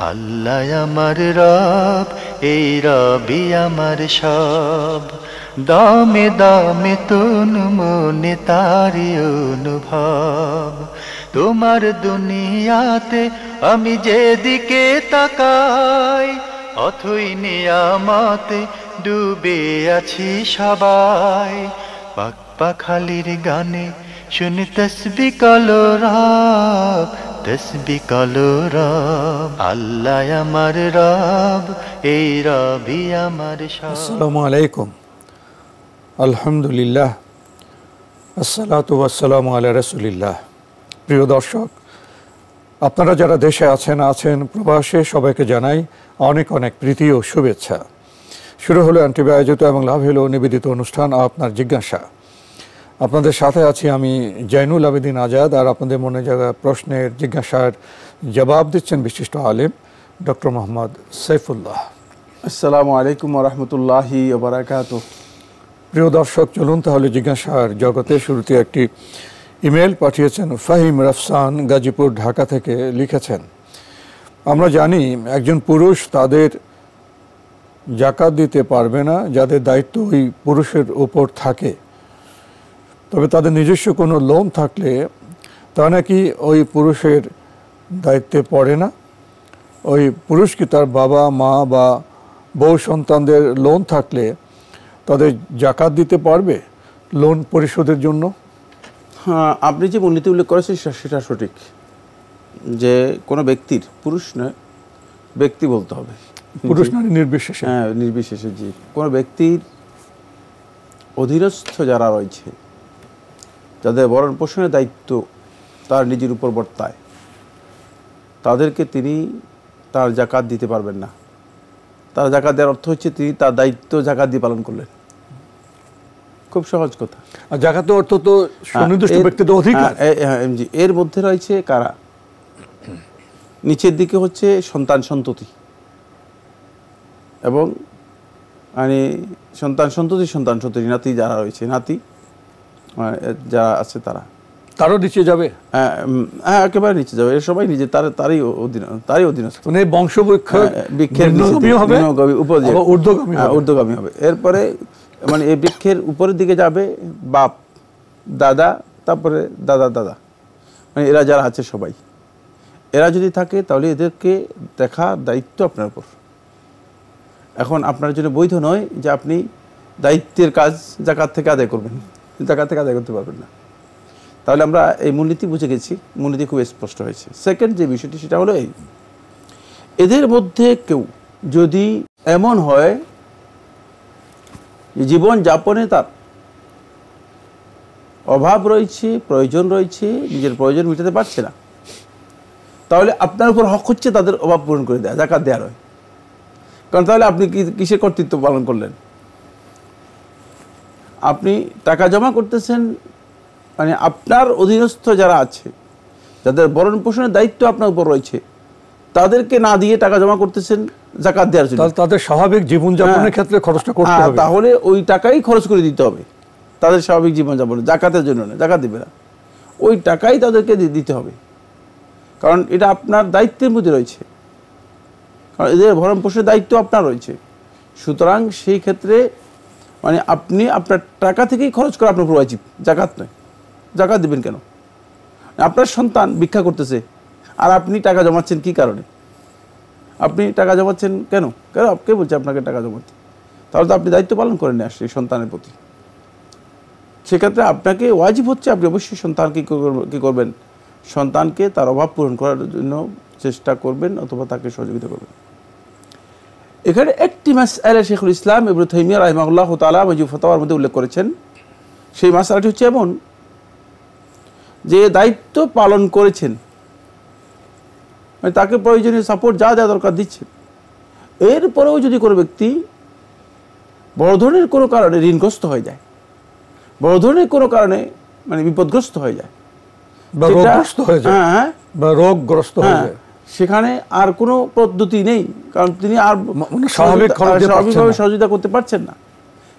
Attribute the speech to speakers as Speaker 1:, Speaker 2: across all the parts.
Speaker 1: আল্লাহ আমার রব, এই রবি আমার সব, দামে দামে তন মনে তারি অনুভব। তোমার দুনিয়াতে আমি যেদিকে তাকাই, অথই নিয়ামতে ডুবে আছি সবাই। পাক পাখালির গানে শুনি তসবিহ কালো রব, তসবিহ কালো রব। আল্লাহ আমার রব, এই রবি আমার সব।
Speaker 2: আসসালামু আলাইকুম, আলহামদুলিল্লাহ, আসসালাতু ওয়াসসালামু আলা রাসূলিল্লাহ। প্রিয় দর্শক, আপনারা যারা দেশে আছেন প্রবাসে, সবাইকে জানাই অনেক অনেক প্রীতি ও শুভেচ্ছা। শুরু হলো এনটিভি আয়োজিত এবং লাভ হলো নিবেদিত অনুষ্ঠান আপনার জিজ্ঞাসা। আপনাদের সাথে আছি আমি জয়নুল আবেদিন আজাদ, আর আপনাদের মনে যাওয়া প্রশ্নের জিজ্ঞাসার জবাব দিচ্ছেন বিশিষ্ট আলেম ডক্টর মোহাম্মদ সাইফুল্লাহ।
Speaker 3: আসসালামু আলাইকুম ওয়া রাহমাতুল্লাহি ওয়া বারাকাতুহু।
Speaker 2: প্রিয় দর্শক, চলুন তাহলে জিজ্ঞাসার জগতে শুরুতে একটি ইমেল পাঠিয়েছেন ফাহিম রাফসান, গাজীপুর, ঢাকা থেকে লিখেছেন, আমরা জানি একজন পুরুষ তাদের জাকাত দিতে পারবে না যাদের দায়িত্ব ওই পুরুষের উপর থাকে, তবে তাদের নিজস্ব কোনো লোন থাকলে তা নাকি ওই পুরুষের দায়িত্বে পড়ে না। ওই পুরুষ কি তার বাবা মা বা বউ সন্তানদের লোন থাকলে তাদের জাকাত দিতে পারবে লোন পরিশোধের জন্য?
Speaker 3: হ্যাঁ, আপনি যে মূলনীতি উল্লেখ করেছেন সেটা সঠিক, যে কোনো ব্যক্তির, পুরুষ নয় ব্যক্তি বলতে হবে,
Speaker 2: পুরুষ নারী নির্বিশেষে।
Speaker 3: হ্যাঁ, নির্বিশেষে, জি, কোনো ব্যক্তির অধীনস্থ যারা রয়েছে, যাদের ভরণ পোষণের দায়িত্ব তার নিজের উপর বর্তায়, তাদেরকে তিনি তার জাকাত দিতে পারবেন না। তার জাকাত দেওয়ার অর্থ হচ্ছে তিনি তার দায়িত্ব জাকাত দিয়ে পালন করলেন। খুব সহজ কথা।
Speaker 2: আর জাকাতের অর্থ তো সুনির্দিষ্ট ব্যক্তিদের অধিকার।
Speaker 3: এর মধ্যে রয়েছে কারা? নিচের দিকে হচ্ছে সন্তান সন্ততি, এবং মানে সন্তান সন্ততি নাতি যারা রয়েছে, নাতি যারা আছে
Speaker 2: তারও নিচে যাবে।
Speaker 3: হ্যাঁ, একেবারে নিচে যাবে। এর সবাই নিজে তারই অধীনস্থ,
Speaker 2: মানে বৃক্ষের
Speaker 3: ঊর্ধ্বগামী হবে। এরপরে মানে এই বৃক্ষের উপরের দিকে যাবে বাপ, দাদা, তারপরে দাদা, মানে এরা যারা আছে সবাই, এরা যদি থাকে তাহলে এদেরকে দেখার দায়িত্ব আপনার উপর। এখন আপনার জন্য বৈধ নয় যে আপনি দায়িত্বের কাজ জাকাত থেকে আদায় করবেন, জাকাত থেকে আদায় করতে পারবেন না। তাহলে আমরা এই মূলনীতি বুঝে গেছি, মূলনীতি খুব স্পষ্ট হয়েছে। সেকেন্ড যে বিষয়টি সেটা হলো এই, এদের মধ্যে কেউ যদি এমন হয় জীবন যাপনে তার অভাব রয়েছে, প্রয়োজন রয়েছে, নিজের প্রয়োজন মেটাতে পারছে না, তাহলে আপনার উপর হক হচ্ছে তাদের অভাব পূরণ করে দেয়া, জাকাত দেওয়ার হয়। কারণ তাহলে আপনি কিসের কর্তৃত্ব পালন করলেন? আপনি টাকা জমা করতেছেন, মানে আপনার অধীনস্থ যারা আছে, যাদের ভরণ পোষণের দায়িত্ব আপনার উপর রয়েছে, তাদেরকে না দিয়ে টাকা জমা করতেছেন জাকাত দেওয়ার জন্য।
Speaker 2: তাদের স্বাভাবিক জীবনযাপনের ক্ষেত্রে খরচটা করতে হবে,
Speaker 3: তাহলে ওই টাকাই খরচ করে দিতে হবে তাদের স্বাভাবিক জীবনযাপনে, জাকাতের জন্য না, জাকাত দিবে না, ওই টাকাই তাদেরকে দিতে হবে, কারণ এটা আপনার দায়িত্বের মধ্যে রয়েছে, কারণ এদের ভরণ পোষণের দায়িত্ব আপনার রয়েছে। সুতরাং সেই ক্ষেত্রে মানে আপনি আপনার টাকা থেকেই খরচ করা আপনার উপর ওয়াজিব, জাকাত নয়। জাকাত দিবেন কেন? আপনার সন্তান ভিক্ষা করতেছে আর আপনি টাকা জমাচ্ছেন কি কারণে? আপনি টাকা জমাচ্ছেন কেন? কে বলছে আপনাকে টাকা জমাতে? তাহলে তো আপনি দায়িত্ব পালন করেন আসলে সন্তানের প্রতি। সেক্ষেত্রে আপনাকে ওয়াজিব হচ্ছে আপনি অবশ্যই সন্তানকে কী করবেন? সন্তানকে তার অভাব পূরণ করার জন্য চেষ্টা করবেন অথবা তাকে সহযোগিতা করবেন। এখানে একটি মাসআলা শেখুল ইসলাম ইবনে তাইমিয়া রাহিমাহুল্লাহ তাআলা মাজমু ফাতাওয়ার মধ্যে উল্লেখ করেছেন। সেই মাসআলাটি হচ্ছে এমন যে দায়িত্ব পালন করেছেন, মানে তাকে প্রয়োজনীয় সাপোর্ট যা দরকার দিচ্ছেন, এরপরেও যদি কোনো ব্যক্তি বড় ধরনের কোনো কারণে ঋণগ্রস্ত হয়ে যায়, বড় ধরনের কোনো কারণে মানে বিপদগ্রস্ত হয়ে যায়,
Speaker 2: রোগগ্রস্ত হয়ে যায়,
Speaker 3: সেখানে আর কোনো পদ্ধতি নেই, কারণ তিনি আর স্বাভাবিকভাবে সহযোগিতা করতে পারছেন না,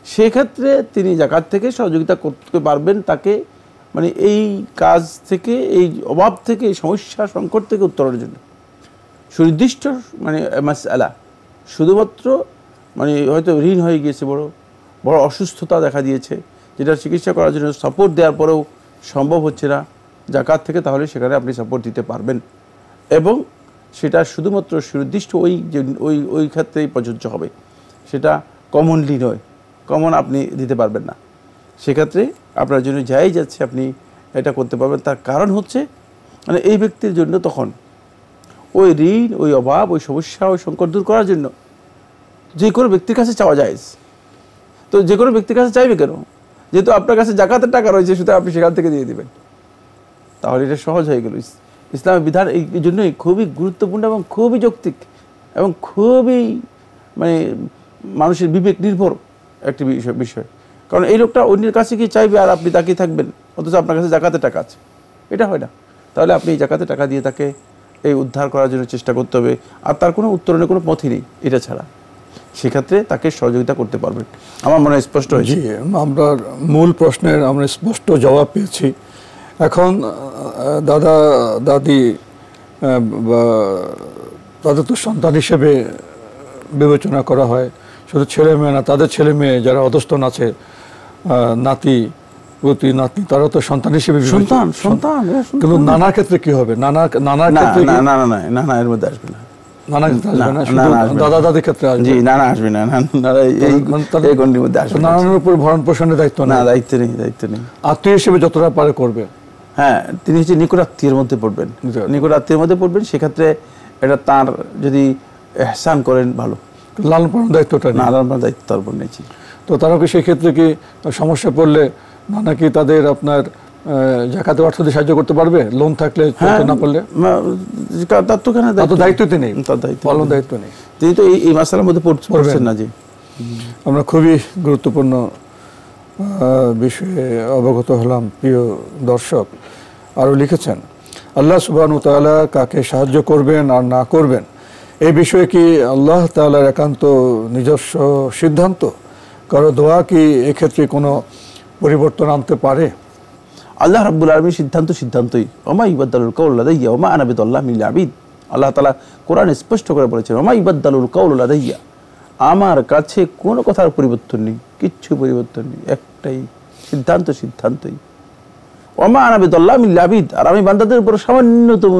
Speaker 3: সেক্ষেত্রে তিনি জাকাত থেকে সহযোগিতা করতে পারবেন তাকে, মানে এই কাজ থেকে, এই অভাব থেকে, এই সমস্যা সংকট থেকে উত্তরণের জন্য। সুনির্দিষ্ট মানে মাসআলা, শুধুমাত্র মানে হয়তো ঋণ হয়ে গিয়েছে, বড় অসুস্থতা দেখা দিয়েছে, যেটা চিকিৎসা করার জন্য সাপোর্ট দেওয়ার পরেও সম্ভব হচ্ছে না জাকাত থেকে, তাহলে সেখানে আপনি সাপোর্ট দিতে পারবেন এবং সেটা শুধুমাত্র সুনির্দিষ্ট ওই ক্ষেত্রেই প্রযোজ্য হবে, সেটা কমনলি নয়, কমন আপনি দিতে পারবেন না। সেক্ষেত্রে আপনার জন্য যাই যাচ্ছে আপনি এটা করতে পারবেন। তার কারণ হচ্ছে মানে এই ব্যক্তির জন্য তখন ওই ঋণ, ওই অভাব, ওই সমস্যা, ওই সংকট দূর করার জন্য যে কোনো ব্যক্তির কাছে চাওয়া যায়। তো যে কোনো ব্যক্তির কাছে চাইবে কেন? যেহেতু আপনার কাছে জাকাতের টাকা রয়েছে, সুতরাং আপনি সেখান থেকে দিয়ে দেবেন, তাহলে এটা সহজ হয়ে গেল। ইসলামের বিধান এই জন্যই খুবই গুরুত্বপূর্ণ এবং খুবই যৌক্তিক এবং খুবই মানে মানুষের বিবেক নির্ভর একটি বিষয়। কারণ এই লোকটা অন্যের কাছে গিয়ে চাইবে আর আপনি তাকিয়ে থাকবেন, অথচ আপনার কাছে জাকাতের টাকা আছে, এটা হয় না। তাহলে আপনি এই জাকাতের টাকা দিয়ে তাকে এই উদ্ধার করার জন্য চেষ্টা করতে হবে, আর তার কোনো উত্তরণের কোনো পথই নেই এটা ছাড়া। সেক্ষেত্রে তাকে সহযোগিতা করতে পারবেন। আমার মনে হয় স্পষ্ট হয়েছে।
Speaker 2: জি, আমরা মূল প্রশ্নের আমরা স্পষ্ট জবাব পেয়েছি। এখন দাদা দাদি তাদের তো সন্তান হিসেবে বিবেচনা করা হয়, শুধু ছেলে মেয়ে না, তাদের ছেলে মেয়ে যারা অধস্তন আছে, নাতি পুতি নাতনি, তারা তো সন্তান হিসেবে
Speaker 3: সন্তান।
Speaker 2: কিন্তু নানার ক্ষেত্রে কি হবে? নানার ক্ষেত্রে
Speaker 3: না এর মধ্যে আসবে না,
Speaker 2: নানা ক্ষেত্রে আসবে না, শুধু দাদা দাদির ক্ষেত্রে আসবে।
Speaker 3: জি, না আসবে না, এই গণ্ডির মধ্যে আসবে।
Speaker 2: নানার উপর ভরণ পোষণের দায়িত্ব না,
Speaker 3: দায়িত্ব নেই।
Speaker 2: আত্মীয় হিসেবে যতটা পারে করবে।
Speaker 3: হ্যাঁ, তিনি হচ্ছে নিকট আত্মীয়ের মধ্যে পড়বেন, সেক্ষেত্রে এটা তার যদি এহসান করেন ভালো,
Speaker 2: লালন পালন দায়িত্বটা
Speaker 3: লালন পালন দায়িত্ব তার উপর নিয়েছি।
Speaker 2: তো তারা কি সেই ক্ষেত্রে কি সমস্যা পড়লে নানা কি তাদের আপনার জাকাতে অর্থ দিয়ে সাহায্য করতে পারবে? লোন থাকলে, না পারলে
Speaker 3: তার তো
Speaker 2: দায়িত্বতে নেই, পালন দায়িত্ব নেই,
Speaker 3: তিনি তো এই মাসআলার মধ্যে পড়ছেন না। যে
Speaker 2: আমরা খুবই গুরুত্বপূর্ণ বিষয়ে অবগত হলাম। প্রিয় দর্শক আরও লিখেছেন, আল্লাহ সুবহানাহু ওয়া তাআলা কাকে সাহায্য করবেন আর না করবেন এই বিষয়ে কি আল্লাহ তাআলার একান্ত নিজস্ব সিদ্ধান্ত? কারো দোয়া কি এক্ষেত্রে কোনো পরিবর্তন আনতে পারে?
Speaker 3: আল্লাহ রাব্বুল আলামিন সিদ্ধান্তই, ওমা ইবাদদালুল কাউল লাদাইয়া ওমা আনা বিদাল্লাহি মিনাল আবিদ। আল্লাহ তাআলা কোরআনে স্পষ্ট করে বলেছেন, ওমা ইবাদদালুল কাউল লাদাইয়া, আমার কাছে কোনো কথার পরিবর্তন নেই, কিচ্ছু পরিবর্তন নেই, একটাই সিদ্ধান্তই। ওমা আনা বিদাল্লাহি মিনাল আবিদ, আর আমি বান্দাদের উপর সামান্যতম,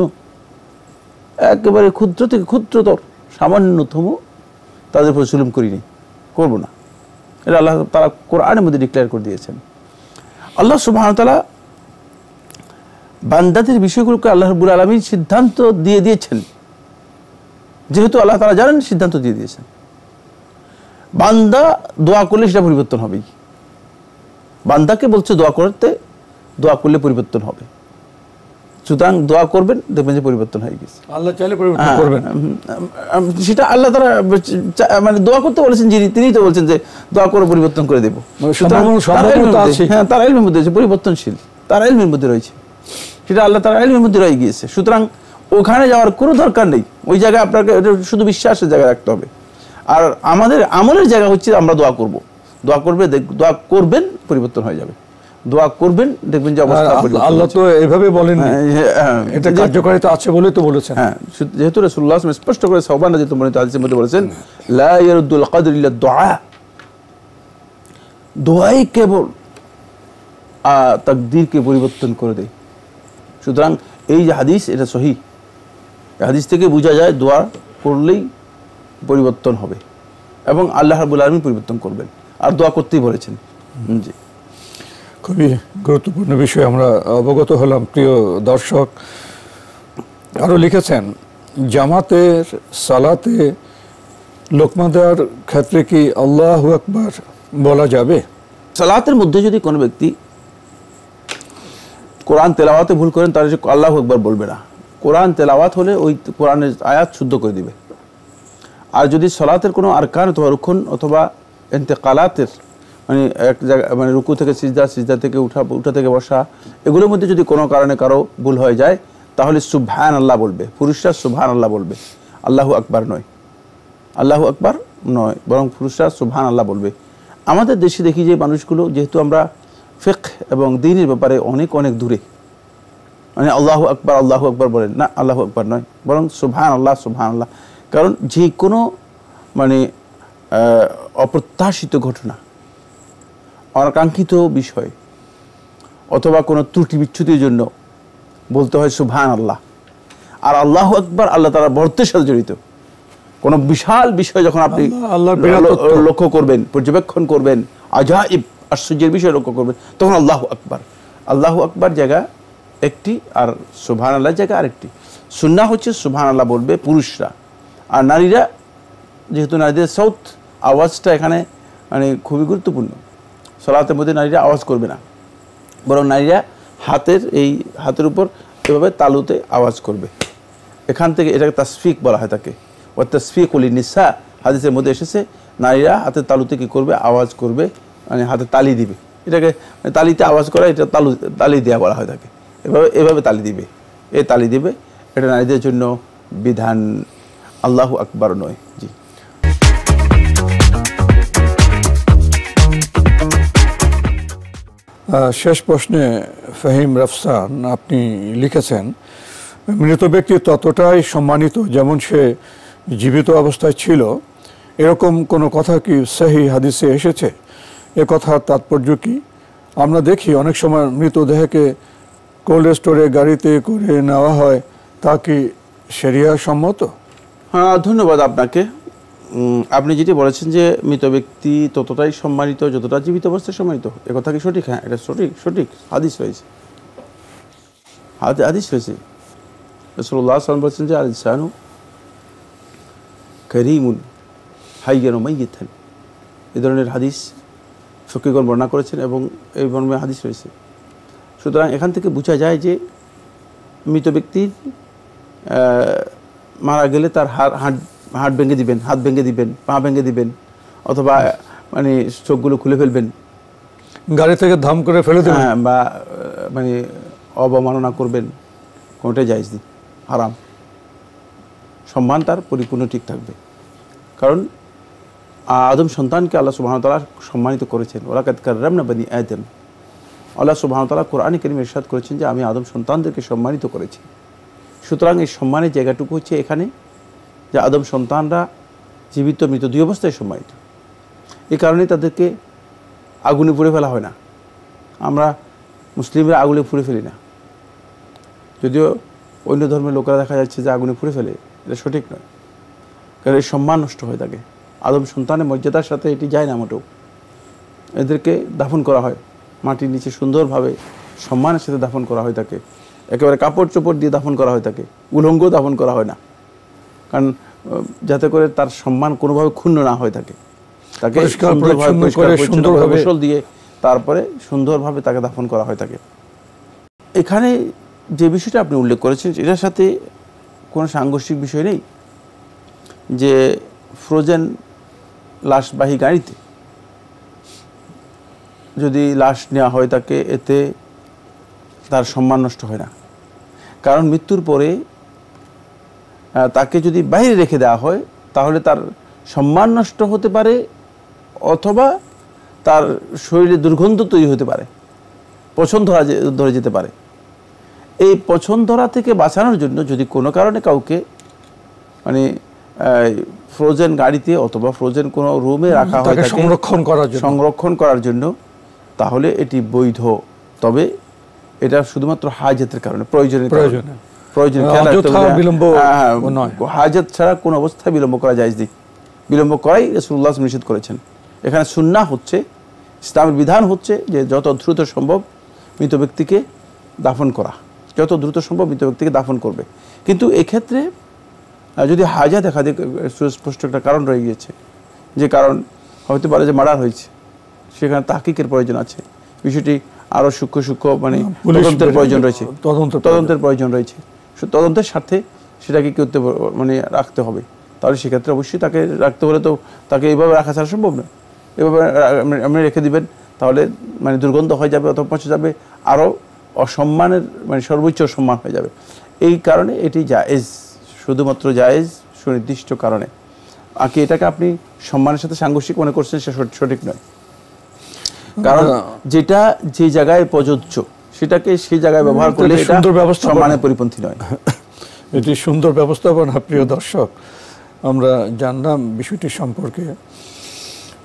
Speaker 3: একেবারে ক্ষুদ্র থেকে ক্ষুদ্রতর সামান্যতম তাদের উপর জুলুম করিনি, করব না। এটা আল্লাহ তাআলা কোরআনের মধ্যে ডিক্লেয়ার করে দিয়েছেন। আল্লাহ সুবহানাহু ওয়া তাআলা বান্দাদের বিষয়গুলোকে আল্লাহ রাব্বুল আলামিন সিদ্ধান্ত দিয়ে দিয়েছেন, যেহেতু আল্লাহ তাআলা জানেন, সিদ্ধান্ত দিয়ে দিয়েছেন। বান্দা দোয়া করলে সেটা পরিবর্তন হবেই। বান্দাকে বলছে দোয়া করলে পরিবর্তন হবে, সুতরাং দোয়া করবেন, দেখবেন যে পরিবর্তন হয়ে গেছে।
Speaker 2: আল্লাহ চাইলে পরিবর্তন করবেন,
Speaker 3: সেটা আল্লাহ তাআলা মানে দোয়া করতে বলেছেন, তিনিই তো বলছেন যে দোয়া করে পরিবর্তন করে দেব। হ্যাঁ, তার ইলমের মধ্যে রয়েছে, পরিবর্তনশীল, তার ইলমের মধ্যে রয়েছে, সেটা আল্লাহ তাআলার ইলমের মধ্যে রয়ে গিয়েছে। সুতরাং ওখানে যাওয়ার কোনো দরকার নেই, ওই জায়গায় আপনাকে শুধু বিশ্বাসের জায়গায় রাখতে হবে। আর আমাদের আমলের জায়গা হচ্ছে আমরা দোয়া করবেন, পরিবর্তন হয়ে যাবে। দোয়া করবেন, দেখবেন যে অবস্থা।
Speaker 2: আল্লাহ তো এভাবে বলেন, এটা কার্যকারিতা আছে বলেই তো বলেছেন।
Speaker 3: হ্যাঁ, যেহেতু রাসূলুল্লাহ সাল্লাল্লাহু আলাইহি ওয়াসাল্লাম স্পষ্ট করে সাওবান রাদিয়াল্লাহু তাআলা হাদিসের মধ্যে বলেছেন, লা ইয়ারুদ্দুল কদর ইল্লা দুআ, দোয়াই কেবল তাকদীরকে পরিবর্তন করে দেয়। সুতরাং এই যে হাদিস, এটা সহিহ, হাদিস থেকে বোঝা যায় দোয়া করলেই পরিবর্তন হবে এবং আল্লাহ রাব্বুল আলামিন পরিবর্তন করবেন, আর দোয়া করতেই বলেছেন। জি,
Speaker 2: খুবই গুরুত্বপূর্ণ বিষয় আমরা অবগত হলাম। প্রিয় দর্শক আরও লিখেছেন, জামাতের সালাতে লোকমা দেওয়ার ক্ষেত্রে কি আল্লাহু আকবার বলা যাবে?
Speaker 3: সালাতের মধ্যে যদি কোনো ব্যক্তি কোরআন তেলাওয়াতে ভুল করেন, তাহলে আল্লাহু আকবার বলবে না। কোরআন তেলাওয়াত হলে ওই কোরআনের আয়াত শুদ্ধ করে দিবে। আর যদি সালাতের কোনো আরকান অথবা রুকুন অথবা ইন্তেকালাতের মানে এক জায়গা মানে রুকু থেকে সিজদা থেকে উঠা থেকে বসা, এগুলোর মধ্যে যদি কোনো কারণে কারো ভুল হয়ে যায়, তাহলে সুবহানাল্লাহ বলবে। পুরুষরা সুবহানাল্লাহ বলবে, আল্লাহু আকবার নয়, বরং পুরুষরা সুবহানাল্লাহ বলবে। আমাদের দেশে দেখি যে মানুষগুলো, যেহেতু আমরা ফিকহ এবং দ্বীনের ব্যাপারে অনেক দূরে, মানে আল্লাহু আকবার বলেন না, আল্লাহু আকবার নয়, বরং সুবহানাল্লাহ। কারণ যে কোনো মানে অপ্রত্যাশিত ঘটনা, অনাকাঙ্ক্ষিত বিষয় অথবা কোনো ত্রুটি বিচ্যুতির জন্য বলতে হয় সুবহানাল্লাহ। আর আল্লাহু আকবার আল্লাহ তাআলার বর্তের সাথে জড়িত। কোনো বিশাল বিষয় যখন আপনি লক্ষ্য করবেন, পর্যবেক্ষণ করবেন, আজাইব আশ্চর্যের বিষয় লক্ষ্য করবেন, তখন আল্লাহু আকবার জায়গা একটি, আর সুবহানাল্লাহ জায়গা আরেকটি। সুন্নাহ হচ্ছে সুবহানাল্লাহ বলবে পুরুষরা, আর নারীরা, যেহেতু নারীদের সাউথ আওয়াজটা এখানে মানে খুবই গুরুত্বপূর্ণ। সালাতের মধ্যে নারীরা আওয়াজ করবে না, বরং নারীরা হাতের উপর এভাবে তালুতে আওয়াজ করবে। এখান থেকে এটাকে তাসফিক বলা হয় তাকে। ও তাসফিকুল নিসা হাদিসের মধ্যে এসেছে, নারীরা হাতের তালুতে কী করবে, আওয়াজ করবে, মানে হাতে তালি দিবে। এটাকে তালিতে আওয়াজ করা, এটা তালি দেওয়া বলা হয় তাকে। এভাবে তালি দিবে, তালি দিবে, এটা নারীদের জন্য বিধান, আল্লাহু আকবার নয়। জি,
Speaker 2: শেষ প্রশ্নে ফাহিম রাফসান আপনি লিখেছেন, মৃত ব্যক্তি ততটাই সম্মানিত যেমন সে জীবিত অবস্থায় ছিল, এরকম কোনো কথা কি সহিহ হাদিসে এসেছে? এ কথার তাৎপর্য কি? আমরা দেখি অনেক সময় মৃতদেহকে কোল্ড স্টোরে গাড়িতে করে নেওয়া হয়, তা কি শরিয়া সম্মত?
Speaker 3: হ্যাঁ, ধন্যবাদ আপনাকে। আপনি যেটি বলেছেন যে মৃত ব্যক্তি ততটাই সম্মানিত যতটা জীবিত অবস্থায় সম্মানিত, এ কথা কি সঠিক? হ্যাঁ, এটা সঠিক হাদিস রয়েছে, হাদিস রয়েছে। রাসূলুল্লাহ সাল্লাল্লাহু আলাইহি ওয়াসাল্লাম বলেছেন যে আল ইনসানু কারীমুন হাইয়্যান ওয়া মাইয়িতান। এই ধরনের হাদিস ফকিহগণ বর্ণনা করেছেন এবং এই মর্মে হাদিস রয়েছে। সুতরাং এখান থেকে বোঝা যায় যে মৃত ব্যক্তির মারা গেলে তার হাত ভেঙে দিবেন, হাত ভেঙে দিবেন, পা ভেঙে দিবেন, অথবা মানে চোখগুলো খুলে ফেলবেন,
Speaker 2: গাড়ি থেকে ধাম করে ফেলে দেবেন,
Speaker 3: বা মানে অবমাননা করবেন, কোনোটাই জায়েজ নেই, হারাম। সম্মান তার পরিপূর্ণ ঠিক থাকবে, কারণ আদম সন্তানকে আল্লাহ সুবহানাহু ওয়া তাআলা সম্মানিত করেছেন। ওয়ালাকাদ কাররামনা বনি আদম। আল্লাহ সুবহানাহু ওয়া তাআলা কোরআনে কারীমে ইরশাদ করেছেন যে আমি আদম সন্তানদেরকে সম্মানিত করেছি। সুতরাং এই সম্মানের জায়গাটুকু হচ্ছে এখানে যে আদম সন্তানরা জীবিত মৃত দুই অবস্থায় সম্মানিত। এই কারণে তাদেরকে আগুনে পুড়ে ফেলা হয় না। আমরা মুসলিমরা আগুনে পুড়ে ফেলি না, যদিও অন্য ধর্মের লোকেরা দেখা যাচ্ছে যে আগুনে পুড়ে ফেলে, এটা সঠিক নয়, কারণ এই সম্মান নষ্ট হয়ে থাকে। আদম সন্তানের মর্যাদার সাথে এটি যায় না মোটেও। এদেরকে দাফন করা হয় মাটির নিচে, সুন্দরভাবে সম্মানের সাথে দাফন করা হয় তাকে, একেবারে কাপড় চোপড় দিয়ে দাফন করা হয় তাকে, উলঙ্গ দাফন করা হয় না, কারণ যাতে করে তার সম্মান কোনোভাবে ক্ষুণ্ণ না হয়ে থাকে। তাকে সুন্দরভাবে গোসল দিয়ে তারপরে সুন্দরভাবে তাকে দাফন করা হয় থাকে। এখানে যে বিষয়টা আপনি উল্লেখ করেছেন এটার সাথে কোনো সাংঘর্ষিক বিষয় নেই যে ফ্রোজেন লাশবাহী গাড়িতে যদি লাশ নেওয়া হয় তাকে, এতে তার সম্মান নষ্ট হয় না। কারণ মৃত্যুর পরে তাকে যদি বাইরে রেখে দেওয়া হয় তাহলে তার সম্মান নষ্ট হতে পারে, অথবা তার শরীরে দুর্গন্ধ তৈরি হতে পারে, পছন্দ ধরে যেতে পারে। এই পছন্দ ধরা থেকে বাঁচানোর জন্য যদি কোনো কারণে কাউকে মানে ফ্রোজেন গাড়িতে অথবা ফ্রোজেন কোনো রুমে রাখা হয় সংরক্ষণ করার জন্য, তাহলে এটি বৈধ। তবে এটা শুধুমাত্র হাজতের কারণে, প্রয়োজনের কারণে, হাজত ছাড়া কোন অবস্থায় বিলম্ব করা জায়েজ নেই। বিলম্ব করাই রাসূলুল্লাহ নিষেধ করেছেন। এখানে সুন্নাহ হচ্ছে, ইসলামের বিধান হচ্ছে যে যত দ্রুত সম্ভব মৃত ব্যক্তিকে দাফন করা, যত দ্রুত সম্ভব মৃত ব্যক্তিকে দাফন করবে। কিন্তু এক্ষেত্রে যদি হাজা দেখা দিয়ে সুস্পষ্ট একটা কারণ রয়ে গিয়েছে, যে কারণ হতে পারে যে মার্ডার হয়েছে, সেখানে তাহকিকের প্রয়োজন আছে, বিষয়টি আরও সূক্ষ্ম মানে তদন্তের প্রয়োজন রয়েছে, তদন্তের প্রয়োজন রয়েছে। তদন্তের স্বার্থে সেটাকে করতে মানে রাখতে হবে। তাহলে সেক্ষেত্রে অবশ্যই তাকে রাখতে হলে তো তাকে এইভাবে রাখা ছাড়া সম্ভব নয়। এভাবে আপনি রেখে দিবেন তাহলে মানে দুর্গন্ধ হয়ে যাবে, অথবা পৌঁছে যাবে, আরও অসম্মানের মানে সর্বোচ্চ সম্মান হয়ে যাবে। এই কারণে এটি জায়েজ, শুধুমাত্র জায়েজ সুনির্দিষ্ট কারণে। আর কি এটাকে আপনি সম্মানের সাথে সাংঘর্ষিক মনে করছেন সে সঠিক নয়। কারণ যেটা যে জায়গায় প্রযোজ্য সেটাকে সেই জায়গায় ব্যবহার করলে এটা
Speaker 2: সুন্দর ব্যবস্থা
Speaker 3: সম্মানের পরিপন্থী নয়।
Speaker 2: এটি সুন্দর ব্যবস্থাপনা। প্রিয় দর্শক, আমরা জানলাম বিষয়টি সম্পর্কে।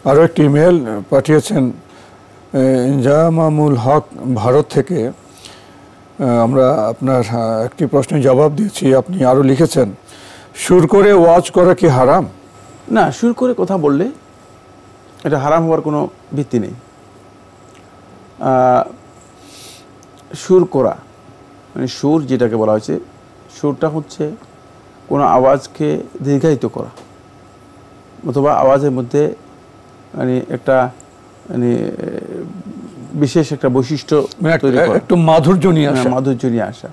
Speaker 2: আরও একটি ইমেল পাঠিয়েছেন জামামুল হক ভারত থেকে। আমরা আপনার একটি প্রশ্নের জবাব দিয়েছি, আপনি আরও লিখেছেন, সুর করে ওয়াজ করা কি হারাম?
Speaker 3: না, সুর করে কথা বললে এটা হারাম হওয়ার কোনো ভিত্তি নেই। সুর করা মানে সুর যেটাকে বলা হয়েছে, সুরটা হচ্ছে কোনো আওয়াজকে দীর্ঘায়িত করা অথবা আওয়াজের মধ্যে মানে একটা মানে বিশেষ একটা বৈশিষ্ট্য তৈরি করা,
Speaker 2: একটু মাধুর্য নিয়ে আসা,
Speaker 3: মাধুর্য নিয়ে আসা,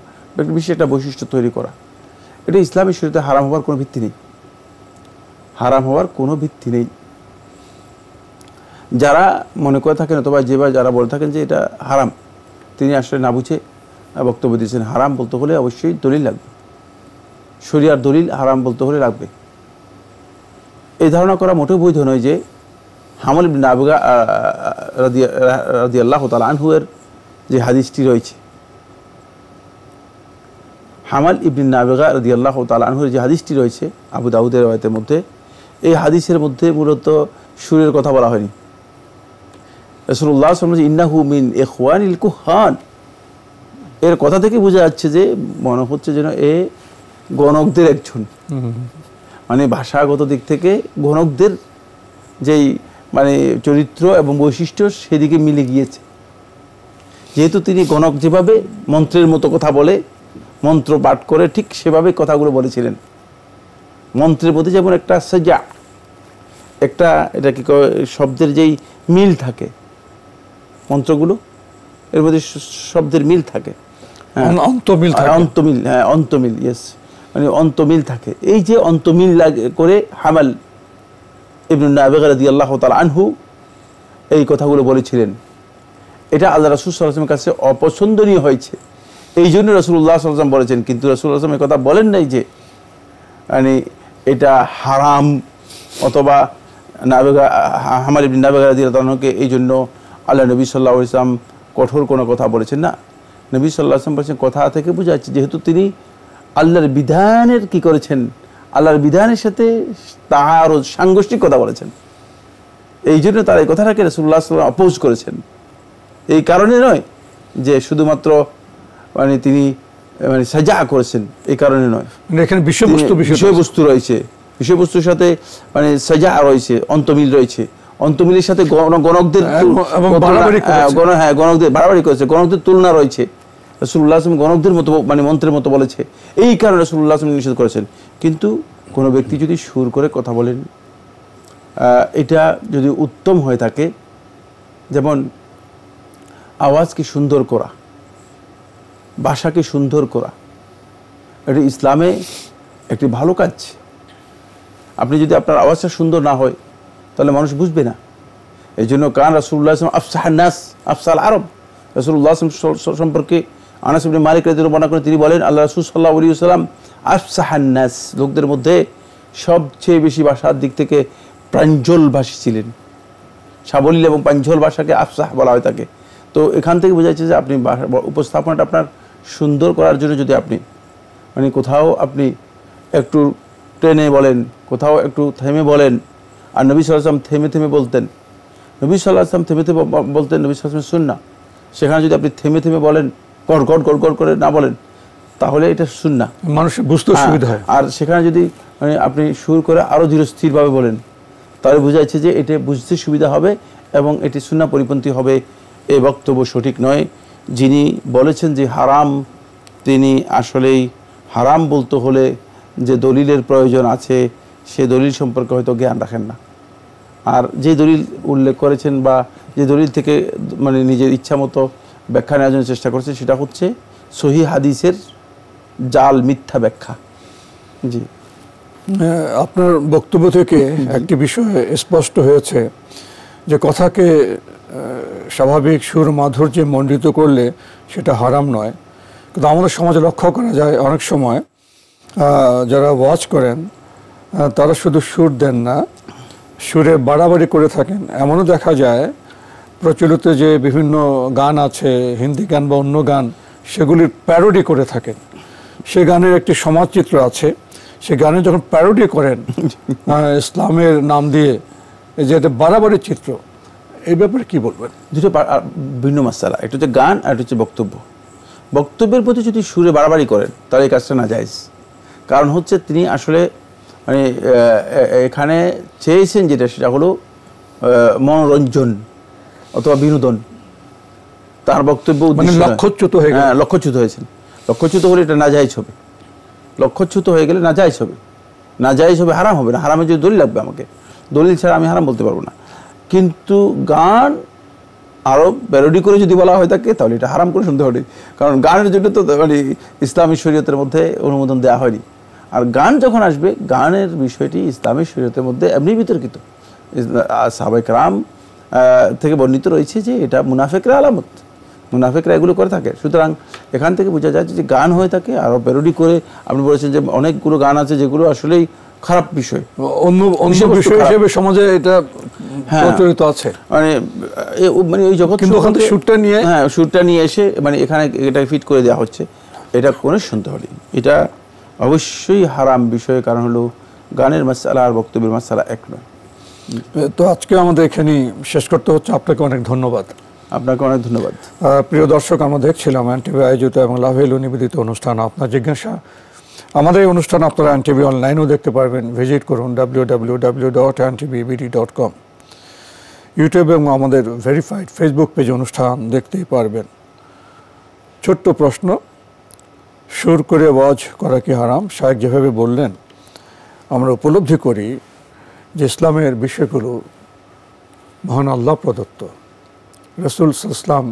Speaker 3: বিশেষ একটা বৈশিষ্ট্য তৈরি করা। এটা ইসলামী শরীয়তে হারাম হওয়ার কোনো ভিত্তি নেই, হারাম হওয়ার কোনো ভিত্তি নেই। যারা মনে করে থাকেন অথবা যেভাবে যারা বলে থাকেন যে এটা হারাম, তিনি আসলে না বুঝে বক্তব্য দিয়েছেন। হারাম বলতে হলে অবশ্যই দলিল লাগবে, শরিয়ার দলিল হারাম বলতে হলে লাগবে। এই ধারণা করা মোটেও বৈধ নয় যে হামাল ইবনে আবগা রাদিয়াল্লাহু তাআলা আনহু এর যে হাদিসটি রয়েছে, হামাল ইবনে আবগা রাদিয়াল্লাহু তাআলা আনহু এর যে হাদিসটি রয়েছে আবু দাউদের রওয়ায়াতের মধ্যে, এই হাদিসের মধ্যে মূলত সুরের কথা বলা হয়নি। রাসূলুল্লাহ সাল্লাল্লাহু আলাইহি ওয়াসাল্লাম ইন্নাহু মিন ইখওয়ানিল কুহান, এর কথা থেকে বোঝা যাচ্ছে যে মনে হচ্ছে যেন এ গণকদের একজন, মানে ভাষাগত দিক থেকে গণকদের যেই মানে চরিত্র এবং বৈশিষ্ট্য সেদিকে মিলে গিয়েছে। যেহেতু তিনি গণক যেভাবে মন্ত্রের মতো কথা বলে, মন্ত্র পাঠ করে, ঠিক সেভাবে কথাগুলো বলেছিলেন। মন্ত্রের প্রতি যেমন একটা সাজা, একটা এটা কি শব্দের যেই মিল থাকে, মন্ত্রগুলো এর মধ্যে শব্দের মিল থাকে,
Speaker 2: অন্তমিল,
Speaker 3: হ্যাঁ অন্তমিল, ইয়েস, মানে অন্তমিল থাকে। এই যে অন্তমিল করে হামাল ইবনে আবগা রাদিয়াল্লাহু তাআলা আনহু এই কথাগুলো বলেছিলেন, এটা আল্লাহ রাসূল সাল্লাল্লাহু আলাইহি ওয়াসাল্লামের কাছে অপছন্দনীয় হয়েছে। এই জন্য রাসূলুল্লাহ সাল্লাল্লাহু আলাইহি ওয়াসাল্লাম বলেছেন, কিন্তু রাসূলুল্লাহ সাল্লাল্লাহু আলাইহি ওয়াসাল্লাম এই কথা বলেন নাই যে মানে এটা হারাম অথবা হামাল ইবনে আবগা রাদিয়াল্লাহু আনহুকে এই জন্য আল্লাহ নবী সাল্লাল্লাহু আলাইহি ওয়াসাল্লাম কঠোর কোনো কথা বলেছেন না। নবী সাল্লাল্লাহু আলাইহি ওয়াসাল্লাম বলেছেন, কথা থেকে বোঝা যাচ্ছে যেহেতু তিনি আল্লাহর বিধানের কি করেছেন, আল্লাহর বিধানের সাথে তার সাংঘর্ষিক কথা বলেছেন, এই জন্য তার এই কথাটাকে রাসূলুল্লাহ সাল্লাল্লাহু আলাইহি ওয়াসাল্লাম অপোজ করেছেন। এই কারণে নয় যে শুধুমাত্র মানে তিনি মানে সাজা করেছেন, এই কারণে নয়।
Speaker 2: এখানে বিষয়বস্তু
Speaker 3: রয়েছে, বিষয়বস্তুর সাথে মানে সাজা রয়েছে, অন্তমিল রয়েছে। অন্তমিলের সাথে গণকদের গণকদের বাড়াবাড়ি করেছে, গণকদের তুলনা রয়েছে। রাসূলুল্লাহ সাল্লাল্লাহু আলাইহি ওয়াসাল্লাম গণকদের মতো মানে মন্ত্রের মতো বলেছে, এই কারণে রাসূলুল্লাহ সাল্লাল্লাহু আলাইহি ওয়াসাল্লাম নিষেধ করেছেন। কিন্তু কোনো ব্যক্তি যদি সুর করে কথা বলেন, এটা যদি উত্তম হয়ে থাকে, যেমন আওয়াজকে সুন্দর করা, ভাষাকে সুন্দর করা, এটি ইসলামে একটি ভালো কাজ। আপনি যদি আপনার আওয়াজটা সুন্দর না হয় তাহলে মানুষ বুঝবে না। এই জন্য কান রাসূলুল্লাহ সাল্লাল্লাহু আলাইহি ওয়াসাল্লাম আফসাহান নাস আফসাল আরব, রাসূলুল্লাহ সম্পর্কে আনাস ইবনে মালিক রাদিয়াল্লাহু আনহু বর্ণনা করেন, তিনি বলেন আল্লাহ রাসূল সাল্লাল্লাহু আলাইহি ওয়াসাল্লাম আফসাহান নাস, লোকদের মধ্যে সবচেয়ে বেশি ভাষার দিক থেকে প্রাঞ্জল ভাষী ছিলেন। সাবলীল এবং প্রাঞ্জল ভাষাকে আফসাহ বলা হয় থাকে। তো এখান থেকে বোঝা যাচ্ছে যে আপনি উপস্থাপনাটা আপনার সুন্দর করার জন্য যদি আপনি মানে কোথাও আপনি একটু টেনে বলেন, কোথাও একটু থেমে বলেন, আর নবী সাল্লাল্লাহু আলাইহি ওয়াসাল্লাম থেমে থেমে বলতেন, নবী সাল্লাল্লাহু আলাইহি ওয়াসাল্লাম থেমে থেমে বলতেন, নবী সাল্লাল্লাহু আলাইহি ওয়াসাল্লাম সুন্নাহ, সেখানে যদি আপনি থেমে থেমে বলেন, গড় গড় গড় গড় করে না বলেন, তাহলে এটা সুন্নাহ,
Speaker 2: মানুষের বুঝতে সুবিধা হয়।
Speaker 3: আর সেখানে যদি মানে আপনি সুর করে আরও ধীরস্থিরভাবে বলেন, তাহলে বোঝা যাচ্ছে যে এটা বুঝতে সুবিধা হবে এবং এটি সুন্নাহ পরিপন্থী হবে। এই বক্তব্য সঠিক নয়। যিনি বলেছেন যে হারাম, তিনি আসলেই হারাম বলতে হলে যে দলিলের প্রয়োজন আছে, সে দলিল সম্পর্কে হয়তো জ্ঞান রাখেন না। আর যে দলিল উল্লেখ করেছেন বা যে দলিল থেকে মানে নিজের ইচ্ছা মতো ব্যাখ্যা নেওয়ার জন্য চেষ্টা করছেন, সেটা হচ্ছে সহিহ হাদিসের জাল মিথ্যা ব্যাখ্যা। জি,
Speaker 2: আপনার বক্তব্য থেকে একটি বিষয় স্পষ্ট হয়েছে যে কথাকে স্বাভাবিক সুর মাধুর্যে মণ্ডিত করলে সেটা হারাম নয়। কিন্তু আমাদের সমাজে লক্ষ্য করা যায় অনেক সময় যারা ওয়াজ করেন তারা শুধু সুর দেন না, সুরে বাড়াবাড়ি করে থাকেন। এমনও দেখা যায় প্রচলিত যে বিভিন্ন গান আছে, হিন্দি গান বা অন্য গান, সেগুলির প্যারোডি করে থাকেন। সে গানের একটি সমাজচিত্র আছে, সে গানে যখন প্যারোডি করেন ইসলামের নাম দিয়ে, যে এটা বাড়াবাড়ি চিত্র, এই ব্যাপারে কি বলবেন?
Speaker 3: দুটো ভিন্ন মাসালা, একটা হচ্ছে গান আর একটা হচ্ছে বক্তব্য। বক্তব্যের প্রতি যদি সুরে বাড়াবাড়ি করেন তাহলে এই কাজটা নাজায়েজ। কারণ হচ্ছে তিনি আসলে মানে এখানে চেয়েছেন যেটা, সেটা হলো মনোরঞ্জন অথবা বিনোদন। তার বক্তব্য
Speaker 2: লক্ষ্যচ্যুত হয়ে গেল।
Speaker 3: লক্ষ্যচ্যুত হয়েছেন। লক্ষ্যচ্যুত হলে এটা নাজায়েজ হবে। লক্ষ্যচ্যুত হয়ে গেলে নাজায়েজ হবে, নাজায়েজ হবে, হারাম হবে না। হারামের যদি দলিল লাগবে আমাকে, দলিল ছাড়া আমি হারাম বলতে পারবো না। কিন্তু গান আরও প্যারোডি করে যদি বলা হয় থাকে তাহলে এটা হারাম করে শুনতে হবে। কারণ গানের জন্য তো মানে ইসলামী শরীয়তের মধ্যে অনুমোদন দেওয়া হয়নি। আর গান যখন আসবে, গানের বিষয়টি ইসলামী শরীয়তের মধ্যে এমনি বিতর্কিত। সাহাবায়ে কেরাম থেকে বর্ণিত রয়েছে যে এটা মুনাফিকরা আলামত, মুনাফিকরা এগুলো করে থাকে। সুতরাং এখান থেকে বোঝা যাচ্ছে যে গান হয়ে থাকে আরও প্যারোডি করে। আপনি বলেছেন যে অনেকগুলো গান আছে যেগুলো আসলেই খারাপ বিষয়,
Speaker 2: অন্য বিষয় হিসেবে সমাজে এটা প্রচলিত আছে।
Speaker 3: মানে ওই জগৎ,
Speaker 2: কিন্তু ওখান থেকে সুরটা নিয়ে,
Speaker 3: হ্যাঁ সুরটা নিয়ে এসে মানে এখানে এটা ফিট করে দেওয়া হচ্ছে, এটা কোনো শুনতে হবে। এটা অবশ্যই হারাম বিষয়। কারণ হলো গানের মাসআলা আর বক্তব্যের মাসআলা এক নয়।
Speaker 2: তো আজকে আমাদের এখানেই শেষ করতে হচ্ছে। আপনাকে অনেক ধন্যবাদ।
Speaker 3: আপনাকে অনেক ধন্যবাদ।
Speaker 2: প্রিয় দর্শক, আমরা দেখছিলাম এনটিভি আয়োজিত এবং লাভেলু নিবেদিত অনুষ্ঠান আপনার জিজ্ঞাসা। আমাদের এই অনুষ্ঠান আপনারা এনটিভি অনলাইনেও দেখতে পারবেন। ভিজিট করুন www.ntvbd.com। ইউটিউবে এবং আমাদের ভেরিফাইড ফেসবুক পেজে অনুষ্ঠান দেখতেই পারবেন। ছোট্ট প্রশ্ন, সুর করে ওয়াজ করা কি হারাম? শায়েখ যেভাবে বললেন, আমরা উপলব্ধি করি যে ইসলামের বিষয়গুলো মহান আল্লাহ প্রদত্ত। রাসূল সাল্লাল্লাহু আলাইহি ওয়াসাল্লাম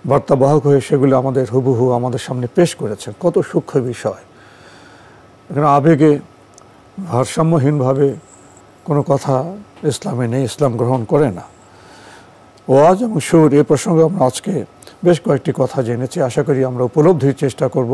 Speaker 2: বার্তাবাহক হয়ে সেগুলো আমাদের হুবহু আমাদের সামনে পেশ করেছেন। কত সূক্ষ্ম বিষয়। এখানে আবেগে ভারসাম্যহীনভাবে কোনো কথা ইসলামে নেই, ইসলাম গ্রহণ করে না। ওয়াজ এবং সুর, এ প্রসঙ্গে আমরা আজকে বেশ কয়েকটি কথা জেনেছি। আশা করি আমরা উপলব্ধির চেষ্টা করব।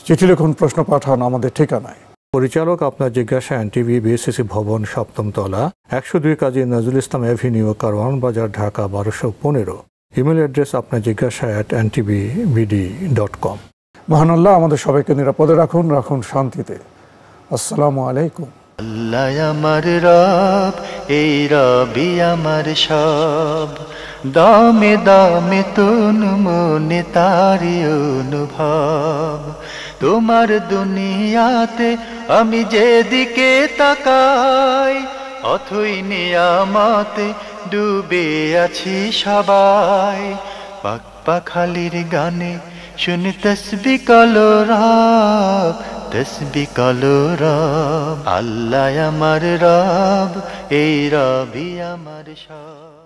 Speaker 2: চিঠি লিখুন, প্রশ্ন পাঠান আমাদের ঠিকানায়। পরিচালক আপনার জিজ্ঞাসা, এনটিভি, বিএসসিসি ভবন, ৭ম তলা, ১০২ কাজী নজরুল ইসলাম অ্যাভিনিউ, কারওয়ান বাজার, ঢাকা ১২১৫। ইমেল অ্যাড্রেস আপনার জিজ্ঞাসা @ntvbd.com। মহান আল্লাহ আমাদের সবাইকে নিরাপদে রাখুন, রাখুন শান্তিতে। আসসালামু আলাইকুম।
Speaker 1: আল্লাহ আমার রব, এই রবি আমার সব, দামে দামে তুন মনে তারি অনুভব। তোমার দুনিয়াতে আমি যেদিকে তাকাই, অথই নিয়ামতে ডুবে আছি সবাই। পাক পাখালির গানে শুনি তসবিহ কলরব, তসবিহ কলরব। আল্লাহ আমার রব, এই রবি আমার সব।